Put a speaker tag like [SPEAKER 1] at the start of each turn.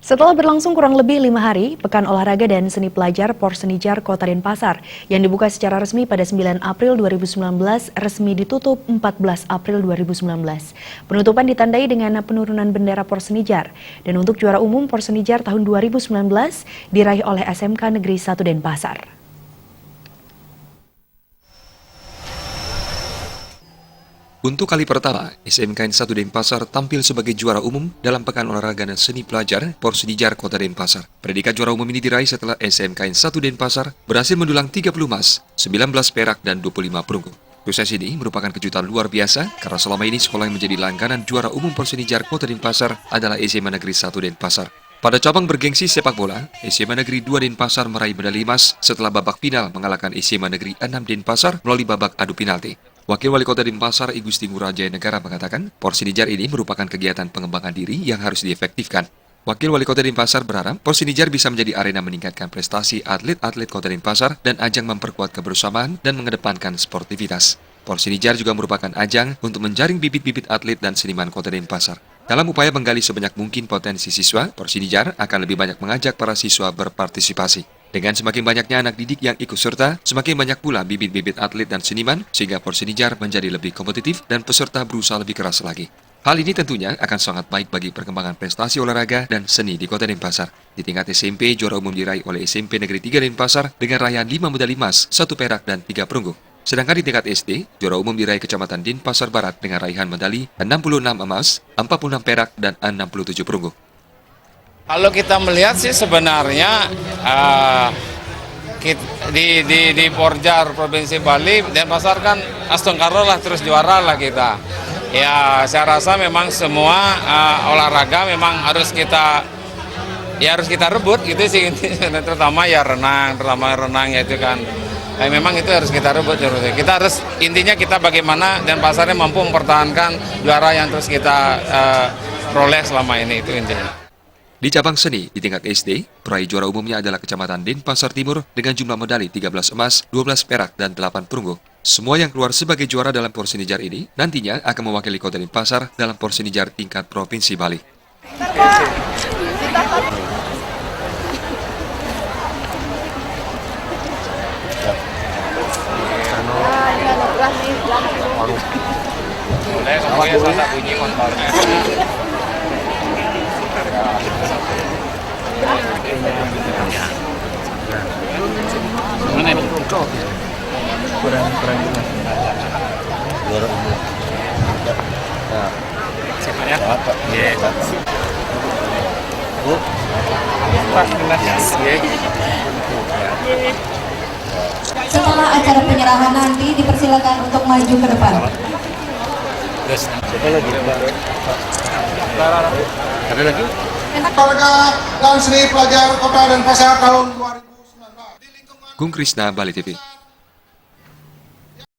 [SPEAKER 1] Setelah berlangsung kurang lebih 5 hari, Pekan Olahraga dan Seni Pelajar Porsenijar Kota Denpasar yang dibuka secara resmi pada 9 April 2019 resmi ditutup 14 April 2019. Penutupan ditandai dengan penurunan bendera Porsenijar dan untuk juara umum Porsenijar tahun 2019 diraih oleh SMK Negeri 1 Denpasar.
[SPEAKER 2] Untuk kali pertama, SMK 1 Denpasar tampil sebagai juara umum dalam Pekan Olahraga dan Seni Pelajar Porsenijar Kota Denpasar. Predikat juara umum ini diraih setelah SMK 1 Denpasar berhasil mendulang 30 emas, 19 perak, dan 25 perunggu. Sukses ini merupakan kejutan luar biasa karena selama ini sekolah yang menjadi langganan juara umum Porsenijar Kota Denpasar adalah SMA Negeri 1 Denpasar. Pada cabang bergengsi sepak bola, SMA Negeri 2 Denpasar meraih medali emas setelah babak final mengalahkan SMA Negeri 6 Denpasar melalui babak adu penalti. Wakil Wali Kota Denpasar I Gusti Ngurah Jaya Negara mengatakan, Porsenijar ini merupakan kegiatan pengembangan diri yang harus diefektifkan. Wakil Wali Kota Denpasar berharap Porsenijar bisa menjadi arena meningkatkan prestasi atlet-atlet Kota Denpasar dan ajang memperkuat kebersamaan dan mengedepankan sportivitas. Porsenijar juga merupakan ajang untuk menjaring bibit-bibit atlet dan seniman Kota Denpasar. Dalam upaya menggali sebanyak mungkin potensi siswa, Porsenijar akan lebih banyak mengajak para siswa berpartisipasi. Dengan semakin banyaknya anak didik yang ikut serta, semakin banyak pula bibit-bibit atlet dan seniman, sehingga Porsenijar menjadi lebih kompetitif dan peserta berusaha lebih keras lagi. Hal ini tentunya akan sangat baik bagi perkembangan prestasi olahraga dan seni di Kota Denpasar. Di tingkat SMP, juara umum diraih oleh SMP Negeri 3 Denpasar dengan raihan 5 medali emas, 1 perak, dan 3 perunggu. Sedangkan di tingkat SD, juara umum diraih Kecamatan Denpasar Barat dengan raihan medali 66 emas, 46 perak, dan 67 perunggu.
[SPEAKER 3] Kalau kita melihat sih sebenarnya di Porjar Provinsi Bali, Denpasar kan astungkaro lah terus juara lah kita. Ya saya rasa memang semua olahraga memang harus kita rebut gitu sih, terutama ya renang ya itu kan. Memang itu harus kita rebut. Kita harus intinya kita bagaimana Denpasarnya mampu mempertahankan juara yang terus kita peroleh selama ini, itu intinya.
[SPEAKER 2] Di cabang seni, di tingkat SD, peraih juara umumnya adalah Kecamatan Denpasar Timur dengan jumlah medali 13 emas, 12 perak, dan 8 perunggu. Semua yang keluar sebagai juara dalam Porsenijar ini nantinya akan mewakili Kota Denpasar dalam Porsenijar tingkat Provinsi Bali.
[SPEAKER 4] Mana ini kurang juara umum. Siapa ya?
[SPEAKER 5] Setelah acara penyerahan nanti dipersilakan untuk maju ke depan.
[SPEAKER 4] Siapa lagi? Ada lagi?
[SPEAKER 6] Olahraga dan Seni Pelajar Kota Denpasar tahun 2019.
[SPEAKER 2] Gung Krisna, Bali TV.